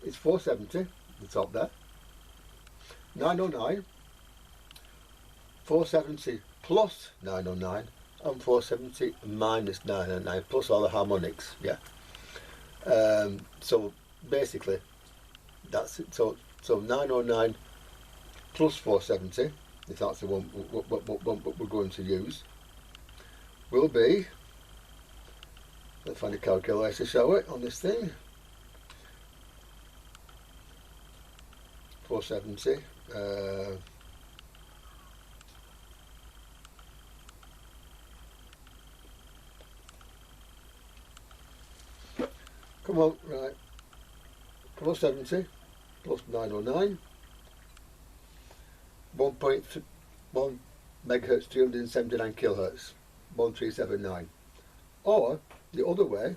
Speaker 1: is 470, the top there, 909, 470 plus 909, and 470 minus 909, plus all the harmonics. Yeah. So basically, that's it. So 909 plus 470, if that's the one we're going to use, will be, let's find a calculator to show it on this thing. 470. Come on, right. 470 plus 909, 1.1 megahertz, 379 kilohertz, 1379. Or the other way,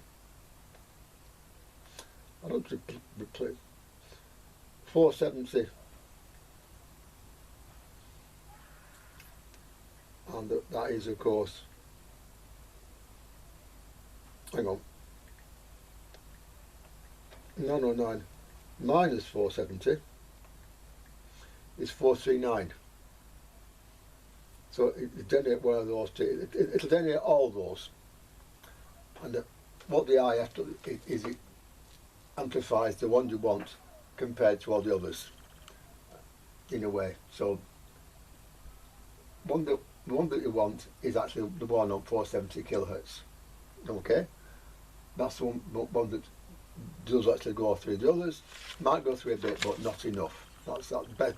Speaker 1: I don't replace 470, and that is of course, hang on, 909 minus 470 is 439. So it generate one of those two. It'll generate all those, and what the eye after is it amplifies the one you want compared to all the others in a way. So the one that you want is actually the one on 470 kilohertz. Okay, that's the one that does actually go through. The others might go through a bit, but not enough. That's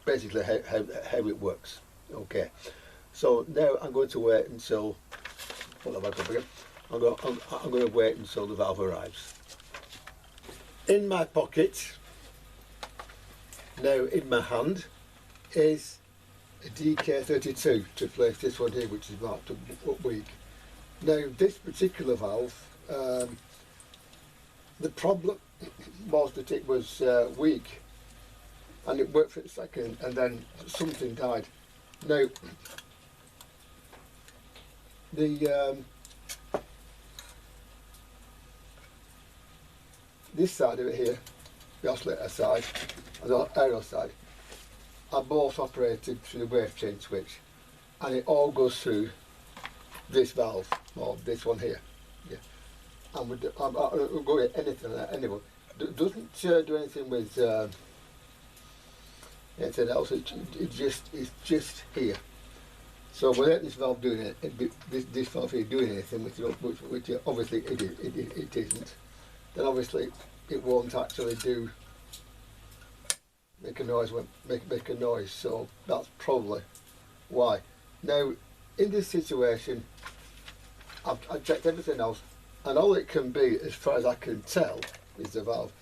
Speaker 1: basically how it works. Okay, so now I'm going to wait until, hold on back up again. I'm going to wait until the valve arrives. In my pocket, now in my hand, is a DK32 to place this one here, which is marked up weak. Now this particular valve, the problem was that it was weak, and it worked for a second and then something died. Now the this side of it here, the oscillator side and the aero side, are both operated through the wave change switch, and it all goes through this valve, or this one here. Yeah, and we'll go at anything like that. Anyone doesn't do anything with anything else. It's just here. So without this valve doing it, this valve here doing anything, which obviously it isn't, then obviously it won't actually make a noise make a noise. So that's probably why. Now in this situation, I've checked everything else, and all it can be, as far as I can tell, is the valve.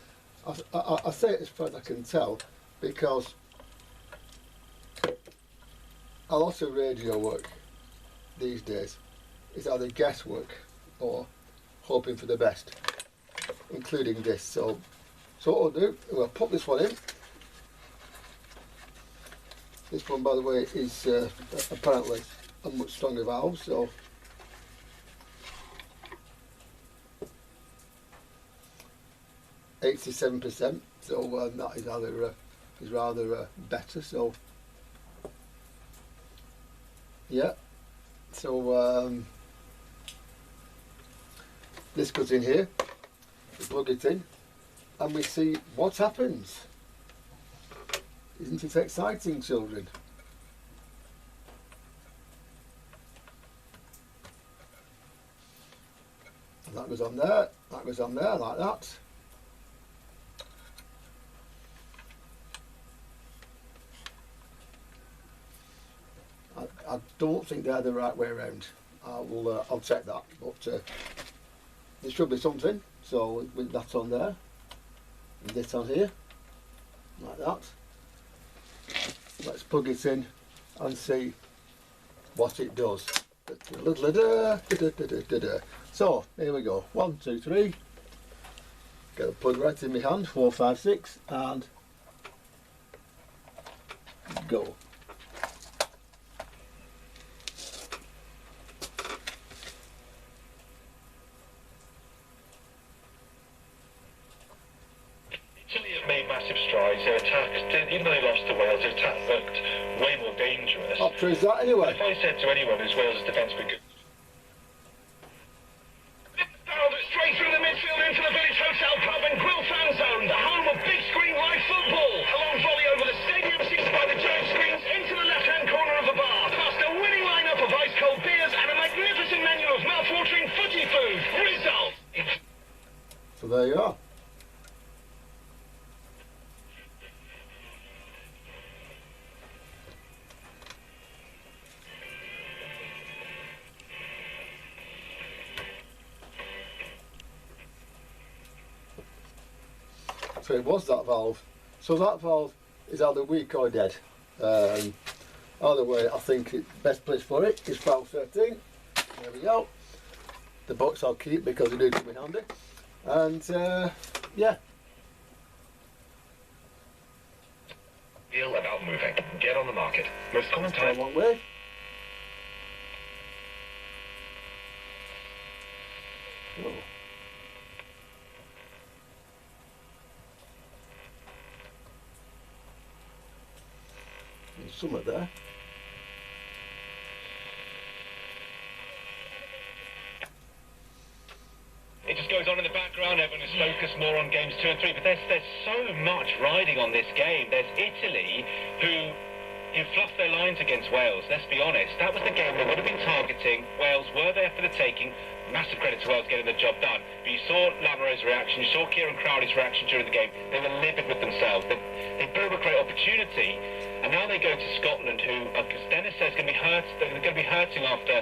Speaker 1: I say as far as I can tell because a lot of radio work these days is either guesswork or hoping for the best, including this. So what I'll do, we'll put this one in. This one, by the way, is apparently a much stronger valve, so %87%. So that is rather better. So yeah. So this goes in here. We plug it in, and we see what happens. Isn't it exciting, children? And that goes on there, that goes on there, like that. I don't think they're the right way around. I'll check that, but there should be something. So with that on there, and this on here, like that. Let's plug it in and see what it does. So here we go. 1, 2, 3. Get the plug right in my hand. 4, 5, 6, and go.
Speaker 2: Made massive strides. Their attack, even though they lost to Wales, their attack looked way more dangerous.
Speaker 1: What proves that anyway?
Speaker 2: If I said to anyone who's Wales' defence would be good. Straight through the midfield into the Village Hotel pub and grill fan zone, the home of big screen live football. A long volley over the stadium seats by the giant screens into the left-hand corner of the bar, past a winning lineup of ice-cold beers and a magnificent menu of mouth-watering footy food. Result.
Speaker 1: So there you are. So it was that valve So that valve is either weak or dead. Either way, I think the best place for it is valve 13. There we go. The box I'll keep because they do come in handy. And yeah.
Speaker 2: Deal about moving. Get on the market. Most common time.
Speaker 1: One way. Oh. There's some there.
Speaker 2: It just goes on in the background. Everyone is focused more on games 2 and 3, but there's so much riding on this game. There's Italy, who fluffed their lines against Wales. Let's be honest, that was the game they would have been targeting. Wales were there for the taking. Massive credit to Wales getting the job done. But you saw Lamoureux's reaction, you saw Kieran Crowley's reaction during the game. They were livid with themselves. They blew a great opportunity, and now they go to Scotland, who, as Dennis says, they're going to be hurting after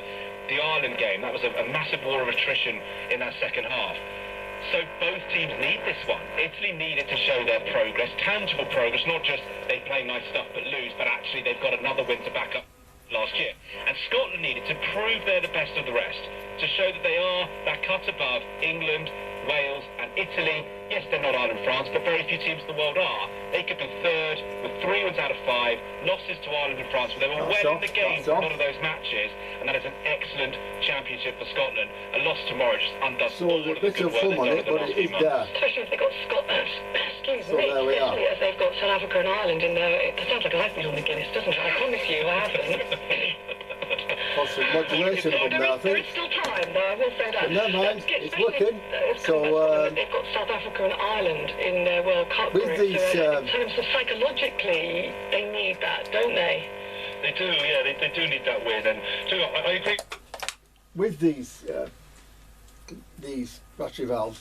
Speaker 2: the Ireland game. That was a massive war of attrition in that second half. So both teams need this one. Italy need it to show their progress, tangible progress, not just they play nice stuff but lose, but actually they've got another win to back up last year. And Scotland needed to prove they're the best of the rest, to show that they are that cut above England, Wales and Italy. Yes, they're not Ireland, France, but very few teams in the world are. They could be third with 3 wins out of 5, losses to Ireland and France, but they were well in the game for a lot of those matches, and that is an excellent championship for Scotland. A loss tomorrow just undoes all of the good work they've done in the last few months.
Speaker 3: Especially if they've got Scotland, excuse
Speaker 1: So
Speaker 3: me,
Speaker 1: there we are.
Speaker 3: especially as they've got South Africa and Ireland in there. It sounds like I've been on the Guinness, doesn't it? I promise you I haven't.
Speaker 1: Possible modulation of them now, I
Speaker 3: There
Speaker 1: think.
Speaker 3: is still time, though, I will say that.
Speaker 1: But never mind, it's working. So,
Speaker 3: they've got South Africa and Ireland in their World Cup
Speaker 1: with
Speaker 3: group,
Speaker 1: these,
Speaker 3: so in terms of psychologically, they need that, don't they?
Speaker 2: They do, yeah, they do need that win, and I agree.
Speaker 1: with these battery valves,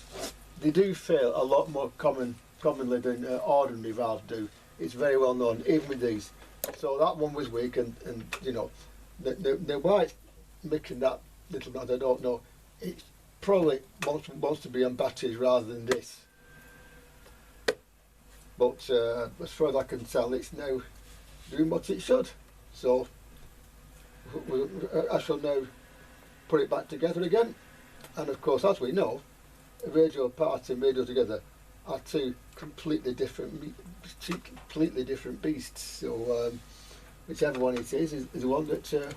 Speaker 1: they do fail a lot more commonly than ordinary valves do. It's very well known, even with these. So that one was weak, and you know, the why it's making that little noise, I don't know. It probably wants to be on batteries rather than this. But as far as I can tell, it's now doing what it should. So I shall now put it back together again. And of course, as we know, radio apart and radio together are two completely different beasts. So whichever one it is the one that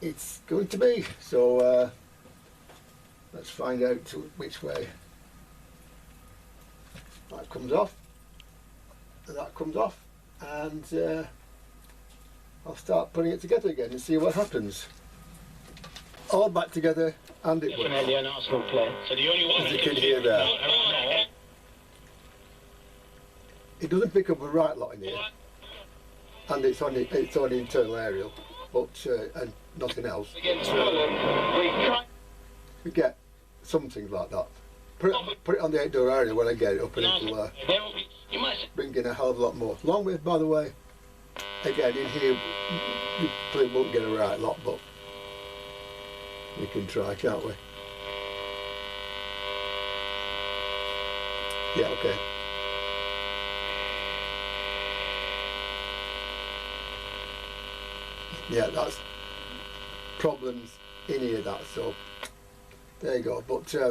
Speaker 1: it's going to be. So let's find out which way that comes off, and that comes off, and I'll start putting it together again and see what happens. All back together, and it works.
Speaker 4: Definitely an Arsenal player. So the only one
Speaker 1: As you can hear there. It doesn't pick up a right lot in here, and it's on the internal aerial, but and nothing else. We get some things like that. Put it on the outdoor area when I get it up, and it'll bring in a hell of a lot more. Long with, by the way, again in here you probably won't get a right lot, but we can try, can't we? Yeah, okay. Yeah, that's problems in here, that, so there you go. But
Speaker 3: Skill,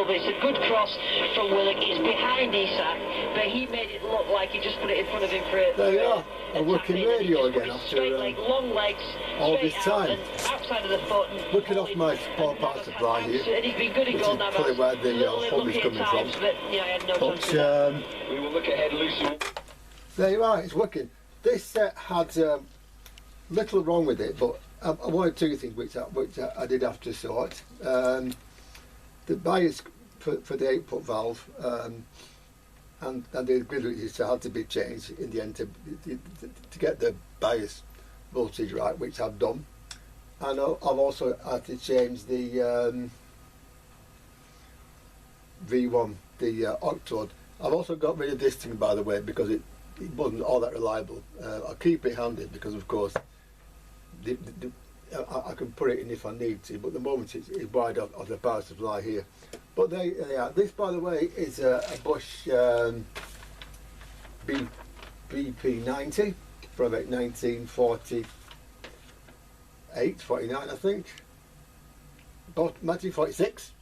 Speaker 3: but it's a good cross from Willock. It's behind Isak, but he made it look like he just put it in front of him for it.
Speaker 1: there you are, a working radio again
Speaker 3: Straight
Speaker 1: after
Speaker 3: leg, long legs,
Speaker 1: all
Speaker 3: straight
Speaker 1: this
Speaker 3: out
Speaker 1: time.
Speaker 3: and outside of the foot. And
Speaker 1: Looking off my small power supply here,
Speaker 3: And he's been good in
Speaker 1: which
Speaker 3: goal
Speaker 1: is
Speaker 3: now.
Speaker 1: probably where the hum is
Speaker 3: Lucky at
Speaker 1: coming
Speaker 3: times,
Speaker 1: from.
Speaker 3: But, yeah, I had no chance with that.
Speaker 1: But
Speaker 2: We will look ahead, Lucy.
Speaker 1: there you are, it's working. This set had little wrong with it, but I wanted two things which I did have to sort. The bias for the output valve and the grid which had to be changed in the end to get the bias voltage right, which I've done. And I've also had to change the V1, the octode. I've also got rid of this thing, by the way, because it wasn't all that reliable. I'll keep it handy because, of course, I can put it in if I need to, but at the moment it's wide of the power supply here. But they are. This, by the way, is a Bosch BP90 from about 1948, 49 I think, about 1946,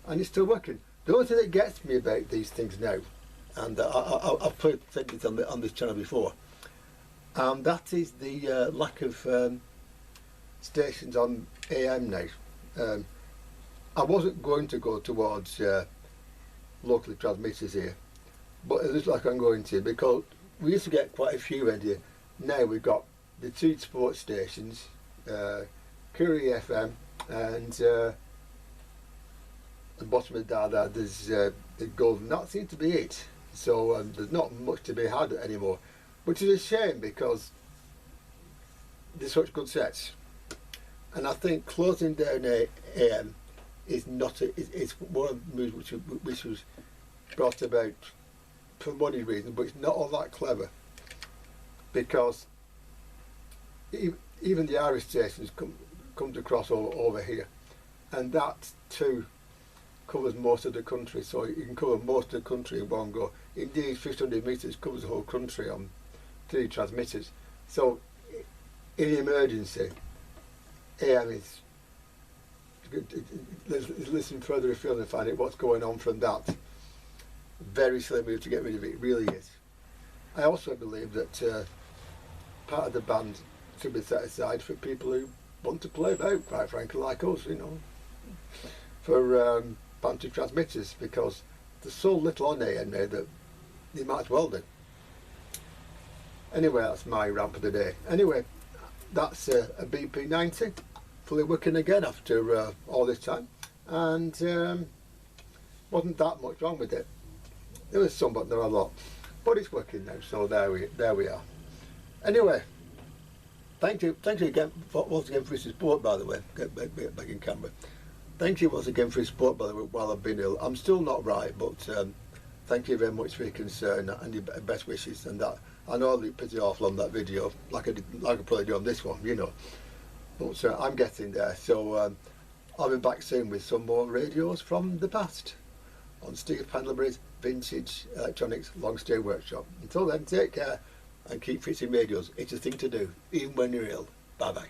Speaker 1: and it's still working. The only thing that gets me about these things now, and I've said this on this channel before, that is the lack of stations on AM now. I wasn't going to go towards locally transmitters here, but it looks like I'm going to, because we used to get quite a few around here. Now we've got the 2 sports stations, Curry FM, and at the bottom of the dial there, there's the Golden. That seems to be it. So there's not much to be had anymore, which is a shame because there's such good sets. And I think closing down AM is not it's one of the moves which was brought about for money reasons, but it's not all that clever, because even the Irish stations comes across over here, and that too covers most of the country, so you can cover most of the country in one go. Indeed, 600 metres covers the whole country on 3 transmitters. So in emergency, AM is listen further afield and find out what's going on from that. Very silly move to get rid of it, it really is. I also believe that part of the band should be set aside for people who want to play about, quite frankly, like us, you know, for banter transmitters, because there's so little on AM now that they might as well do. Anyway, that's my rant for the day. Anyway, that's a BP90 fully working again after all this time, and wasn't that much wrong with it. There was some, but not a lot, but it's working now, so there we are. Anyway, thank you again once again for your support, by the way. Get back in camera. Thank you once again for your support, by the way, while I've been ill. I'm still not right, but thank you very much for your concern and your best wishes, and that. I know I look pretty awful on that video, like I probably do on this one, you know. But I'm getting there, so I'll be back soon with some more radios from the past on Steve Pendlebury's Vintage Electronics Long Stay Workshop. Until then, take care and keep fixing radios. It's a thing to do, even when you're ill. Bye bye.